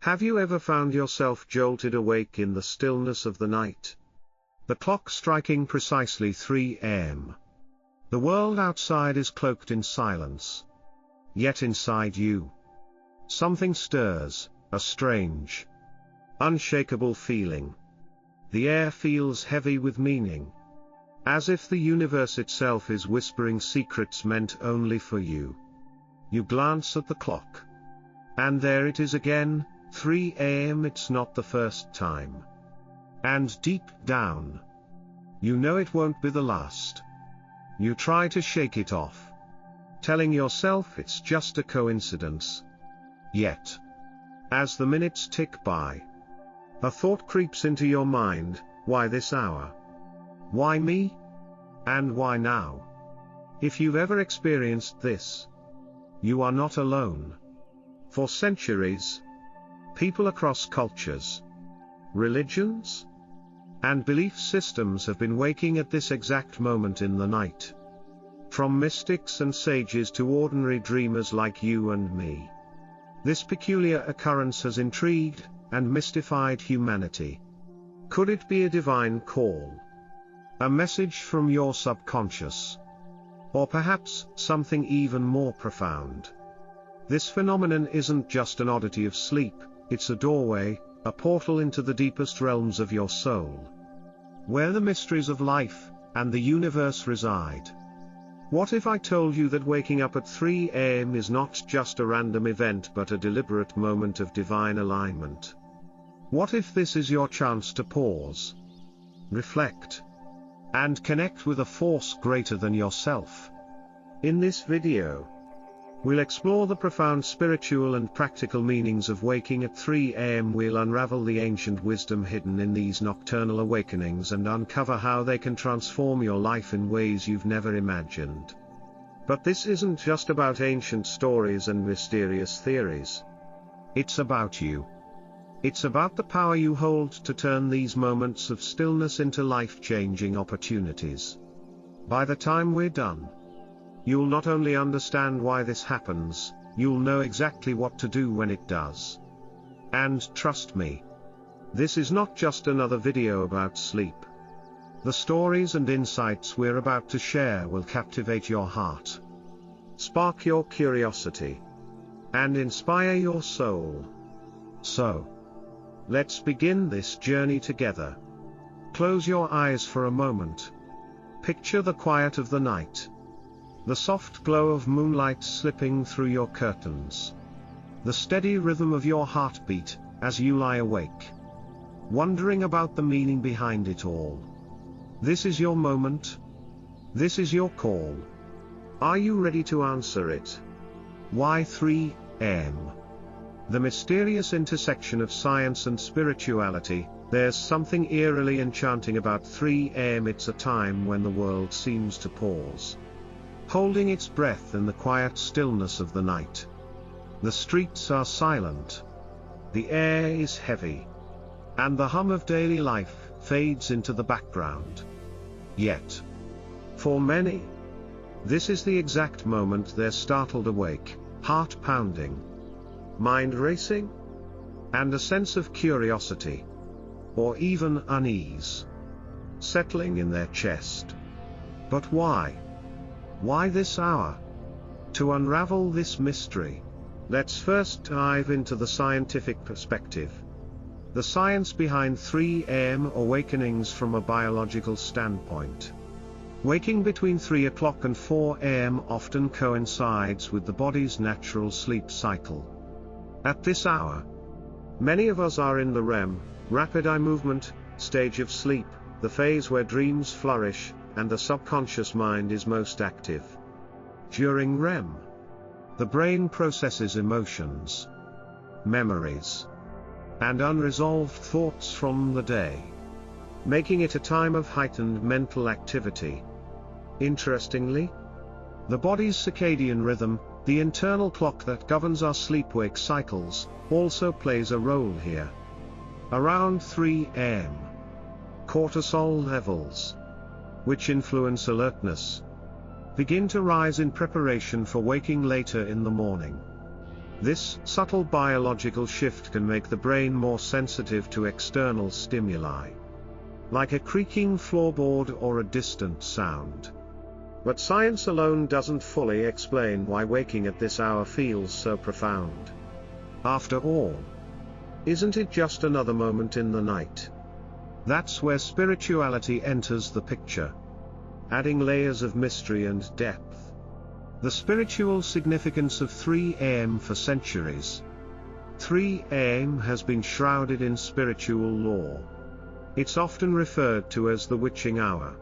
Have you ever found yourself jolted awake in the stillness of the night? The clock striking precisely 3 a.m. The world outside is cloaked in silence. Yet inside you, something stirs, a strange, unshakable feeling. The air feels heavy with meaning, as if the universe itself is whispering secrets meant only for you. You glance at the clock, and there it is again, 3 a.m. It's not the first time. And deep down, you know it won't be the last. You try to shake it off, telling yourself it's just a coincidence. Yet, as the minutes tick by, a thought creeps into your mind: why this hour? Why me? And why now? If you've ever experienced this, you are not alone. For centuries, people across cultures, religions, and belief systems have been waking at this exact moment in the night. From mystics and sages to ordinary dreamers like you and me, this peculiar occurrence has intrigued and mystified humanity. Could it be a divine call? A message from your subconscious? Or perhaps something even more profound? This phenomenon isn't just an oddity of sleep, it's a doorway, a portal into the deepest realms of your soul, where the mysteries of life and the universe reside. What if I told you that waking up at 3 a.m. is not just a random event but a deliberate moment of divine alignment? What if this is your chance to pause, reflect, and connect with a force greater than yourself? In this video, we'll explore the profound spiritual and practical meanings of waking at 3 a.m. We'll unravel the ancient wisdom hidden in these nocturnal awakenings and uncover how they can transform your life in ways you've never imagined. But this isn't just about ancient stories and mysterious theories. It's about you. It's about the power you hold to turn these moments of stillness into life-changing opportunities. By the time we're done, you'll not only understand why this happens, you'll know exactly what to do when it does. And trust me, this is not just another video about sleep. The stories and insights we're about to share will captivate your heart, spark your curiosity, and inspire your soul. So, let's begin this journey together. Close your eyes for a moment. Picture the quiet of the night, the soft glow of moonlight slipping through your curtains, the steady rhythm of your heartbeat as you lie awake, wondering about the meaning behind it all. This is your moment. This is your call. Are you ready to answer it? Why 3 a.m.? The mysterious intersection of science and spirituality. There's something eerily enchanting about 3 a.m. It's a time when the world seems to pause, holding its breath in the quiet stillness of the night. The streets are silent, the air is heavy, and the hum of daily life fades into the background. Yet, for many, this is the exact moment they're startled awake, heart pounding, mind racing, and a sense of curiosity, or even unease, settling in their chest. But why? Why this hour? To unravel this mystery, let's first dive into the scientific perspective. The science behind 3 a.m. awakenings from a biological standpoint. Waking between 3 o'clock and 4 a.m. often coincides with the body's natural sleep cycle. At this hour, many of us are in the REM, rapid eye movement, stage of sleep, the phase where dreams flourish, and the subconscious mind is most active. During REM, the brain processes emotions, memories, and unresolved thoughts from the day, making it a time of heightened mental activity. Interestingly, the body's circadian rhythm, the internal clock that governs our sleep-wake cycles, also plays a role here. Around 3 a.m., cortisol levels, which influence alertness, begin to rise in preparation for waking later in the morning. This subtle biological shift can make the brain more sensitive to external stimuli, like a creaking floorboard or a distant sound. But science alone doesn't fully explain why waking at this hour feels so profound. After all, isn't it just another moment in the night? That's where spirituality enters the picture, adding layers of mystery and depth. The spiritual significance of 3 a.m. for centuries. 3 a.m. has been shrouded in spiritual lore. It's often referred to as the witching hour,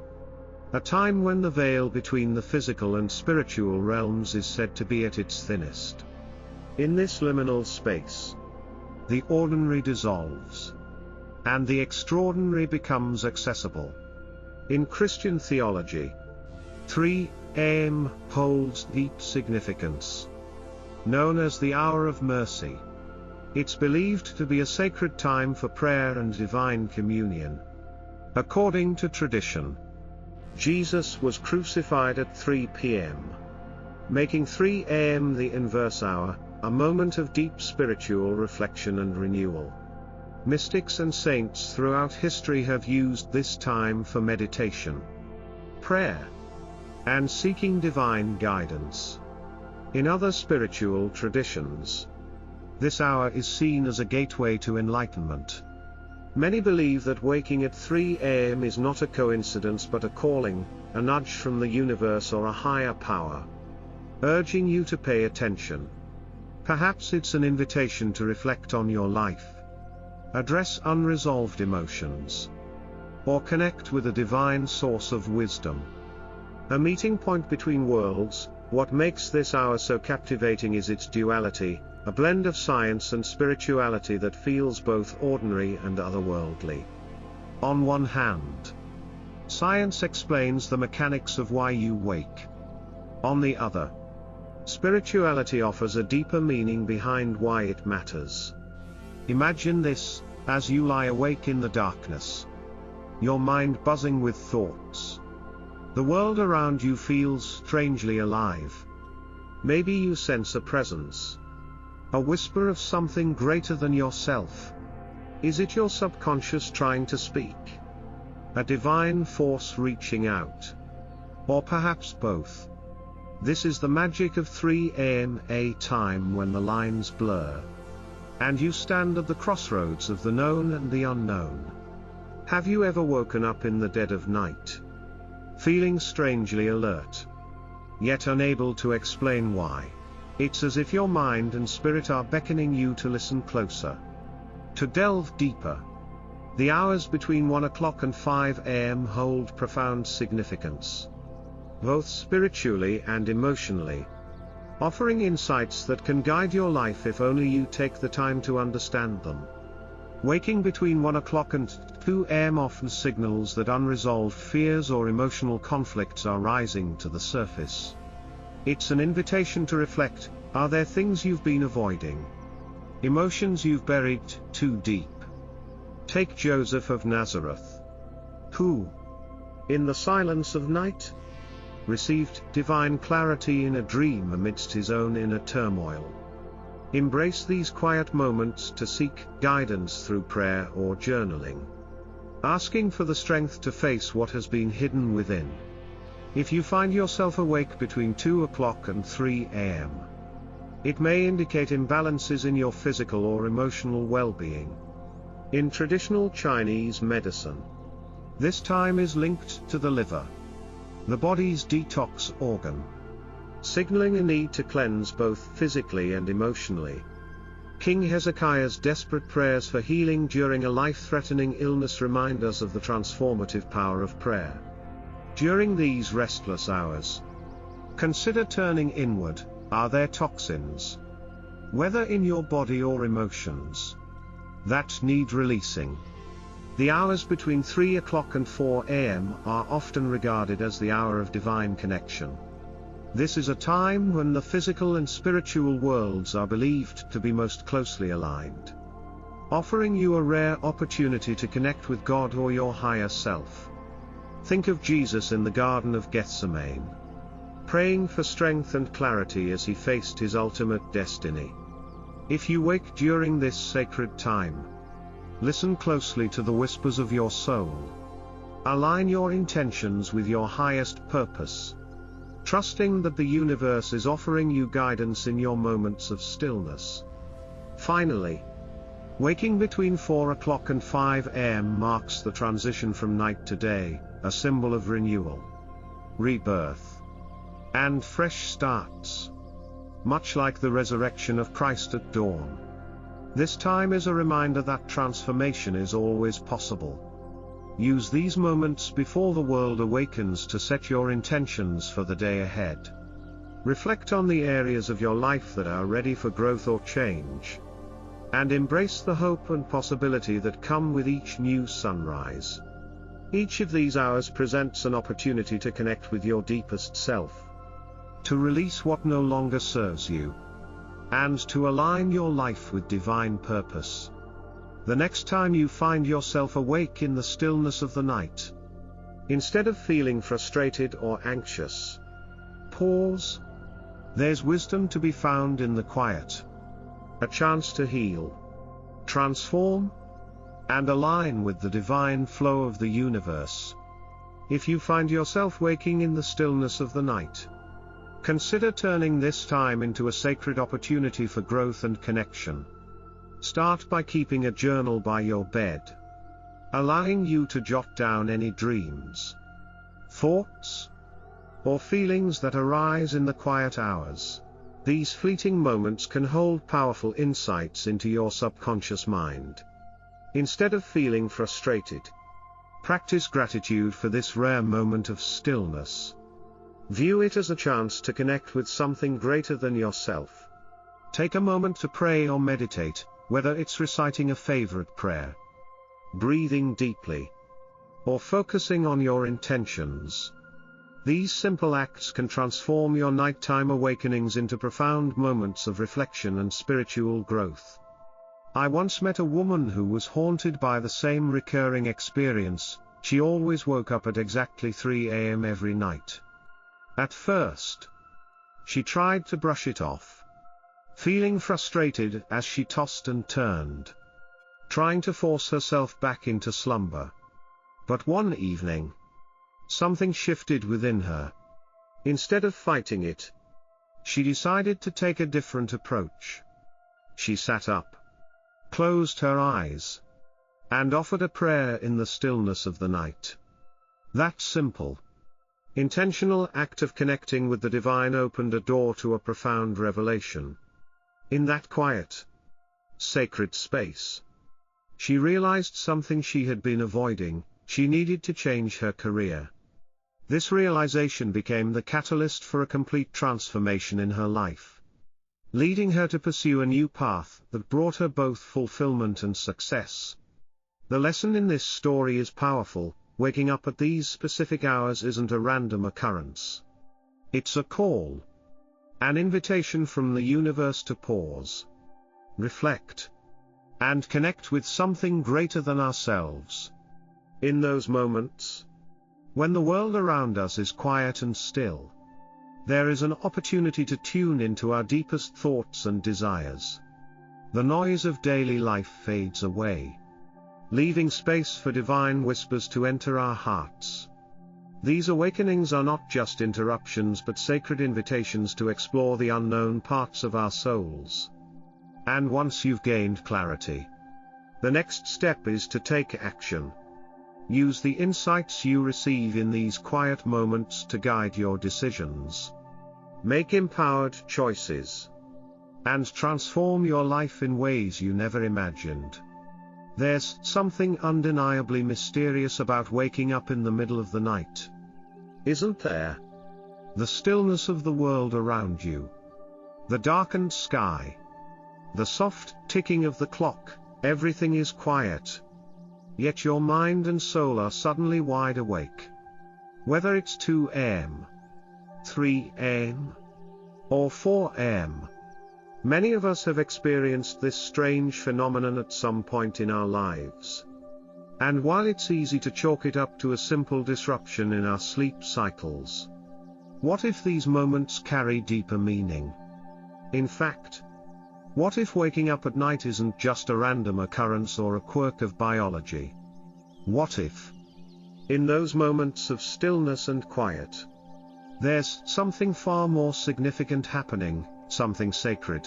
a time when the veil between the physical and spiritual realms is said to be at its thinnest. In this liminal space, the ordinary dissolves, and the extraordinary becomes accessible. In Christian theology, 3 a.m. holds deep significance. Known as the hour of mercy, it's believed to be a sacred time for prayer and divine communion. According to tradition, Jesus was crucified at 3 p.m., making 3 a.m. the inverse hour, a moment of deep spiritual reflection and renewal. Mystics and saints throughout history have used this time for meditation, prayer, and seeking divine guidance. In other spiritual traditions, this hour is seen as a gateway to enlightenment. Many believe that waking at 3 a.m. is not a coincidence but a calling, a nudge from the universe or a higher power, urging you to pay attention. Perhaps it's an invitation to reflect on your life, address unresolved emotions, or connect with a divine source of wisdom. A meeting point between worlds. What makes this hour so captivating is its duality, a blend of science and spirituality that feels both ordinary and otherworldly. On one hand, science explains the mechanics of why you wake. On the other, spirituality offers a deeper meaning behind why it matters. Imagine this, as you lie awake in the darkness, your mind buzzing with thoughts. The world around you feels strangely alive. Maybe you sense a presence, a whisper of something greater than yourself. Is it your subconscious trying to speak? A divine force reaching out? Or perhaps both? This is the magic of 3 a.m., a time when the lines blur, and you stand at the crossroads of the known and the unknown. Have you ever woken up in the dead of night, feeling strangely alert, yet unable to explain why? It's as if your mind and spirit are beckoning you to listen closer, to delve deeper. The hours between 1 o'clock and 5 a.m. hold profound significance, both spiritually and emotionally, offering insights that can guide your life if only you take the time to understand them. Waking between 1 o'clock and 2 a.m. often signals that unresolved fears or emotional conflicts are rising to the surface. It's an invitation to reflect. Are there things you've been avoiding? Emotions you've buried too deep? Take Joseph of Nazareth, who, in the silence of night, received divine clarity in a dream amidst his own inner turmoil. Embrace these quiet moments to seek guidance through prayer or journaling, asking for the strength to face what has been hidden within. If you find yourself awake between 2 o'clock and 3 a.m., it may indicate imbalances in your physical or emotional well-being. In traditional Chinese medicine, this time is linked to the liver, the body's detox organ, signaling a need to cleanse both physically and emotionally. King Hezekiah's desperate prayers for healing during a life-threatening illness remind us of the transformative power of prayer. During these restless hours, consider turning inward. Are there toxins, whether in your body or emotions, that need releasing? The hours between 3 o'clock and 4 a.m. are often regarded as the hour of divine connection. This is a time when the physical and spiritual worlds are believed to be most closely aligned, offering you a rare opportunity to connect with God or your higher self. Think of Jesus in the Garden of Gethsemane, praying for strength and clarity as he faced his ultimate destiny. If you wake during this sacred time, listen closely to the whispers of your soul. Align your intentions with your highest purpose, trusting that the universe is offering you guidance in your moments of stillness. Finally, waking between 4 o'clock and 5 a.m. marks the transition from night to day, a symbol of renewal, rebirth, and fresh starts. Much like the resurrection of Christ at dawn, this time is a reminder that transformation is always possible. Use these moments before the world awakens to set your intentions for the day ahead. Reflect on the areas of your life that are ready for growth or change, and embrace the hope and possibility that come with each new sunrise. Each of these hours presents an opportunity to connect with your deepest self, to release what no longer serves you, and to align your life with divine purpose. The next time you find yourself awake in the stillness of the night, instead of feeling frustrated or anxious, pause. There's wisdom to be found in the quiet, a chance to heal, transform, and align with the divine flow of the universe. If you find yourself waking in the stillness of the night, consider turning this time into a sacred opportunity for growth and connection. Start by keeping a journal by your bed, allowing you to jot down any dreams, thoughts, or feelings that arise in the quiet hours. These fleeting moments can hold powerful insights into your subconscious mind. Instead of feeling frustrated, practice gratitude for this rare moment of stillness. View it as a chance to connect with something greater than yourself. Take a moment to pray or meditate, whether it's reciting a favorite prayer, breathing deeply, or focusing on your intentions. These simple acts can transform your nighttime awakenings into profound moments of reflection and spiritual growth. I once met a woman who was haunted by the same recurring experience. She always woke up at exactly 3 a.m. every night. At first, she tried to brush it off, feeling frustrated as she tossed and turned, trying to force herself back into slumber. But one evening, something shifted within her. Instead of fighting it, she decided to take a different approach. She sat up, closed her eyes, and offered a prayer in the stillness of the night. That simple, intentional act of connecting with the divine opened a door to a profound revelation. In that quiet, sacred space, she realized something she had been avoiding. She needed to change her career. This realization became the catalyst for a complete transformation in her life, leading her to pursue a new path that brought her both fulfillment and success. The lesson in this story is powerful. Waking up at these specific hours isn't a random occurrence. It's a call, an invitation from the universe to pause, reflect, and connect with something greater than ourselves. In those moments, when the world around us is quiet and still, there is an opportunity to tune into our deepest thoughts and desires. The noise of daily life fades away, leaving space for divine whispers to enter our hearts. These awakenings are not just interruptions but sacred invitations to explore the unknown parts of our souls. And once you've gained clarity, the next step is to take action. Use the insights you receive in these quiet moments to guide your decisions. Make empowered choices, and transform your life in ways you never imagined. There's something undeniably mysterious about waking up in the middle of the night, isn't there? The stillness of the world around you, the darkened sky, the soft ticking of the clock, everything is quiet. Yet your mind and soul are suddenly wide awake. Whether it's 2 a.m., 3 a.m., or 4 a.m., many of us have experienced this strange phenomenon at some point in our lives. And while it's easy to chalk it up to a simple disruption in our sleep cycles, what if these moments carry deeper meaning? In fact, What if waking up at night isn't just a random occurrence or a quirk of biology? What if, in those moments of stillness and quiet, there's something far more significant happening, something sacred,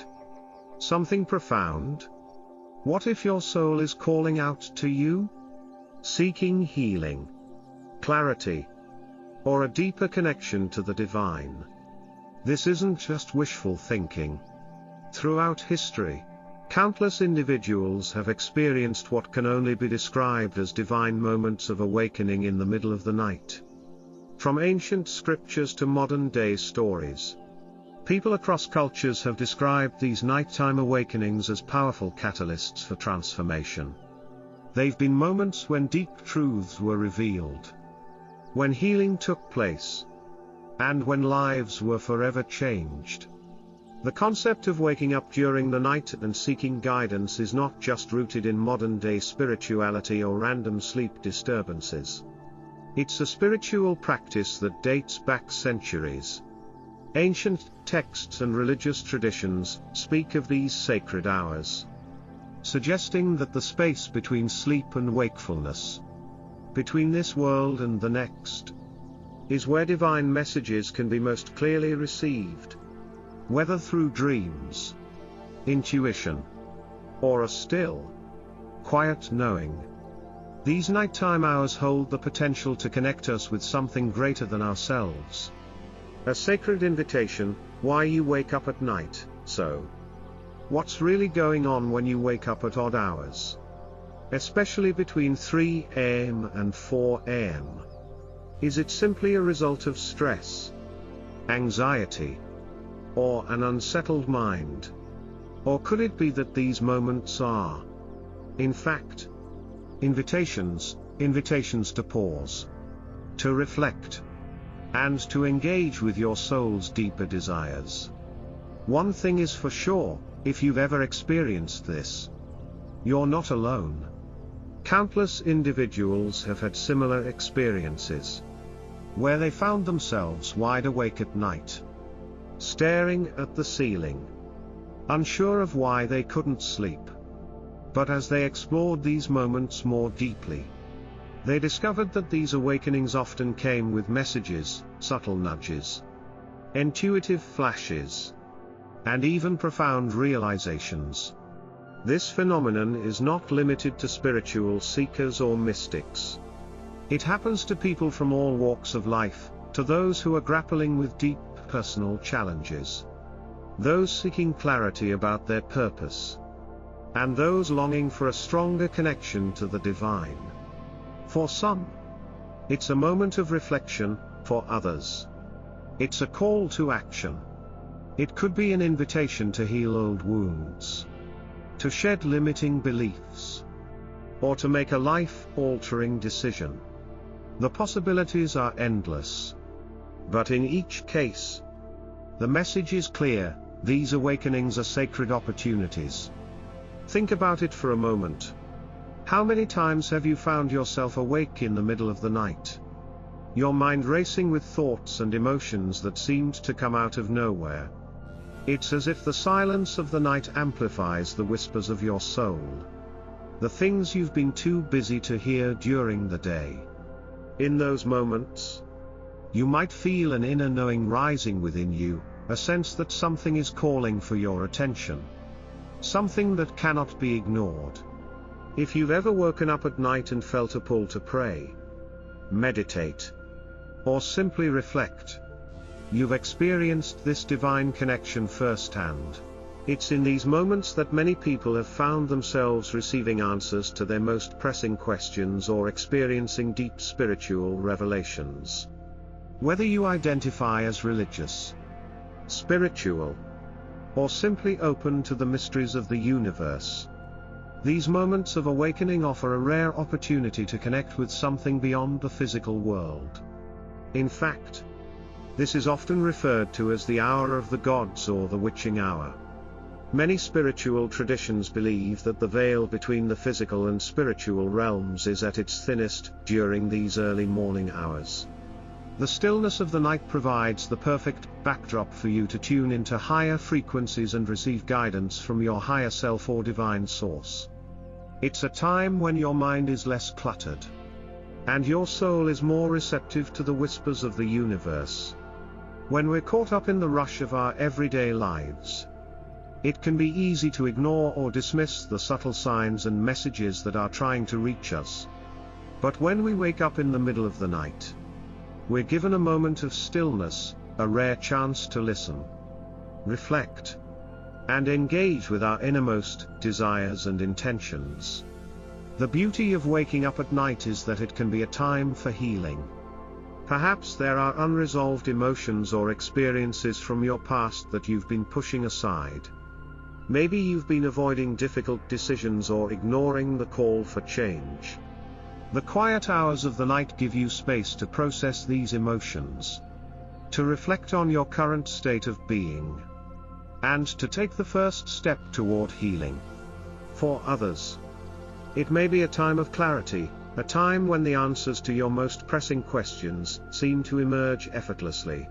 something profound? What if your soul is calling out to you, seeking healing, clarity, or a deeper connection to the divine? This isn't just wishful thinking. Throughout history, countless individuals have experienced what can only be described as divine moments of awakening in the middle of the night. From ancient scriptures to modern-day stories, people across cultures have described these nighttime awakenings as powerful catalysts for transformation. They've been moments when deep truths were revealed, when healing took place, and when lives were forever changed. The concept of waking up during the night and seeking guidance is not just rooted in modern-day spirituality or random sleep disturbances. It's a spiritual practice that dates back centuries. Ancient texts and religious traditions speak of these sacred hours, suggesting that the space between sleep and wakefulness, between this world and the next, is where divine messages can be most clearly received. Whether through dreams, intuition, or a still, quiet knowing, these nighttime hours hold the potential to connect us with something greater than ourselves. A sacred invitation. Why you wake up at night? So, what's really going on when you wake up at odd hours, especially between 3 a.m. and 4 a.m.? Is it simply a result of stress, anxiety, or an unsettled mind? Or could it be that these moments are, in fact, invitations to pause, to reflect, and to engage with your soul's deeper desires? One thing is for sure, if you've ever experienced this, you're not alone. Countless individuals have had similar experiences, where they found themselves wide awake at night, staring at the ceiling, unsure of why they couldn't sleep. But as they explored these moments more deeply, they discovered that these awakenings often came with messages, subtle nudges, intuitive flashes, and even profound realizations. This phenomenon is not limited to spiritual seekers or mystics. It happens to people from all walks of life, to those who are grappling with deep personal challenges, those seeking clarity about their purpose, and those longing for a stronger connection to the divine. For some, it's a moment of reflection. For others, it's a call to action. It could be an invitation to heal old wounds, to shed limiting beliefs, or to make a life-altering decision. The possibilities are endless. But in each case, the message is clear: these awakenings are sacred opportunities. Think about it for a moment. How many times have you found yourself awake in the middle of the night, your mind racing with thoughts and emotions that seemed to come out of nowhere? It's as if the silence of the night amplifies the whispers of your soul, the things you've been too busy to hear during the day. In those moments, you might feel an inner knowing rising within you, a sense that something is calling for your attention, something that cannot be ignored. If you've ever woken up at night and felt a pull to pray, meditate, or simply reflect, you've experienced this divine connection firsthand. It's in these moments that many people have found themselves receiving answers to their most pressing questions or experiencing deep spiritual revelations. Whether you identify as religious, spiritual, or simply open to the mysteries of the universe, these moments of awakening offer a rare opportunity to connect with something beyond the physical world. In fact, this is often referred to as the hour of the gods or the witching hour. Many spiritual traditions believe that the veil between the physical and spiritual realms is at its thinnest during these early morning hours. The stillness of the night provides the perfect backdrop for you to tune into higher frequencies and receive guidance from your higher self or divine source. It's a time when your mind is less cluttered, and your soul is more receptive to the whispers of the universe. When we're caught up in the rush of our everyday lives, it can be easy to ignore or dismiss the subtle signs and messages that are trying to reach us. But when we wake up in the middle of the night, we're given a moment of stillness, a rare chance to listen, reflect, and engage with our innermost desires and intentions. The beauty of waking up at night is that it can be a time for healing. Perhaps there are unresolved emotions or experiences from your past that you've been pushing aside. Maybe you've been avoiding difficult decisions or ignoring the call for change. The quiet hours of the night give you space to process these emotions, to reflect on your current state of being, and to take the first step toward healing. For others, it may be a time of clarity, a time when the answers to your most pressing questions seem to emerge effortlessly.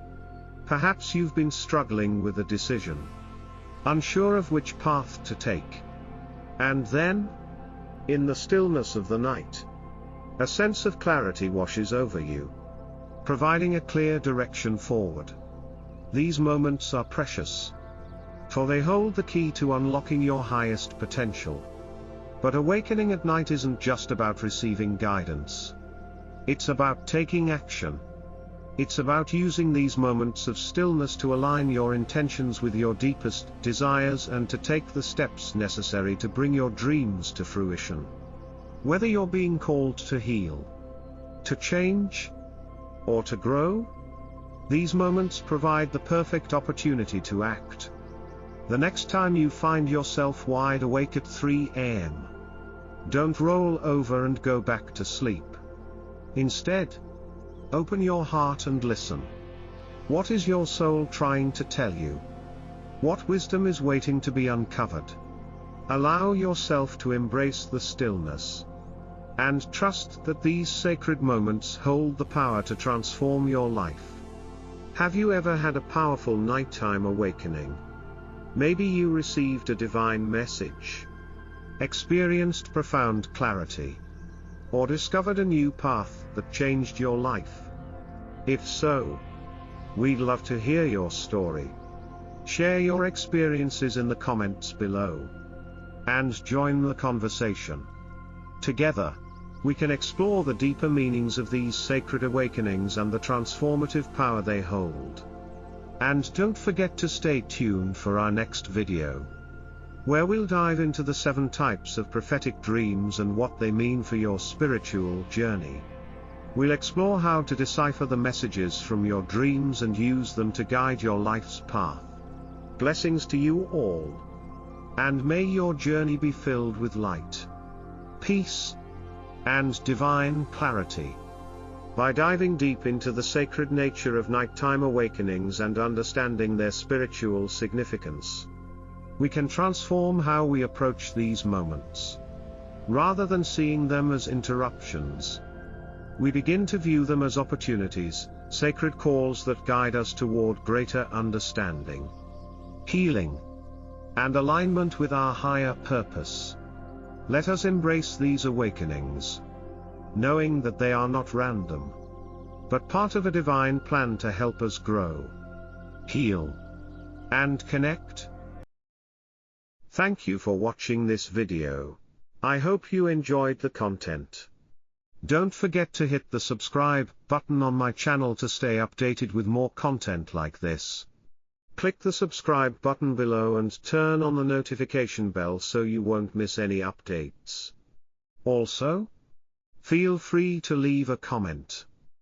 Perhaps you've been struggling with a decision, unsure of which path to take. And then, in the stillness of the night, a sense of clarity washes over you, providing a clear direction forward. These moments are precious, for they hold the key to unlocking your highest potential. But awakening at night isn't just about receiving guidance. It's about taking action. It's about using these moments of stillness to align your intentions with your deepest desires and to take the steps necessary to bring your dreams to fruition. Whether you're being called to heal, to change, or to grow, these moments provide the perfect opportunity to act. The next time you find yourself wide awake at 3 a.m., don't roll over and go back to sleep. Instead, open your heart and listen. What is your soul trying to tell you? What wisdom is waiting to be uncovered? Allow yourself to embrace the stillness, and trust that these sacred moments hold the power to transform your life. Have you ever had a powerful nighttime awakening? Maybe you received a divine message, experienced profound clarity, or discovered a new path that changed your life. If so, we'd love to hear your story. Share your experiences in the comments below, and join the conversation. Together, we can explore the deeper meanings of these sacred awakenings and the transformative power they hold. And don't forget to stay tuned for our next video, where we'll dive into the 7 types of prophetic dreams and what they mean for your spiritual journey. We'll explore how to decipher the messages from your dreams and use them to guide your life's path. Blessings to you all, and may your journey be filled with light, peace, and divine clarity. By diving deep into the sacred nature of nighttime awakenings and understanding their spiritual significance, we can transform how we approach these moments. Rather than seeing them as interruptions, we begin to view them as opportunities, sacred calls that guide us toward greater understanding, healing, and alignment with our higher purpose. Let us embrace these awakenings, knowing that they are not random, but part of a divine plan to help us grow, heal, and connect. Thank you for watching this video. I hope you enjoyed the content. Don't forget to hit the subscribe button on my channel to stay updated with more content like this. Click the subscribe button below and turn on the notification bell so you won't miss any updates. Also, feel free to leave a comment.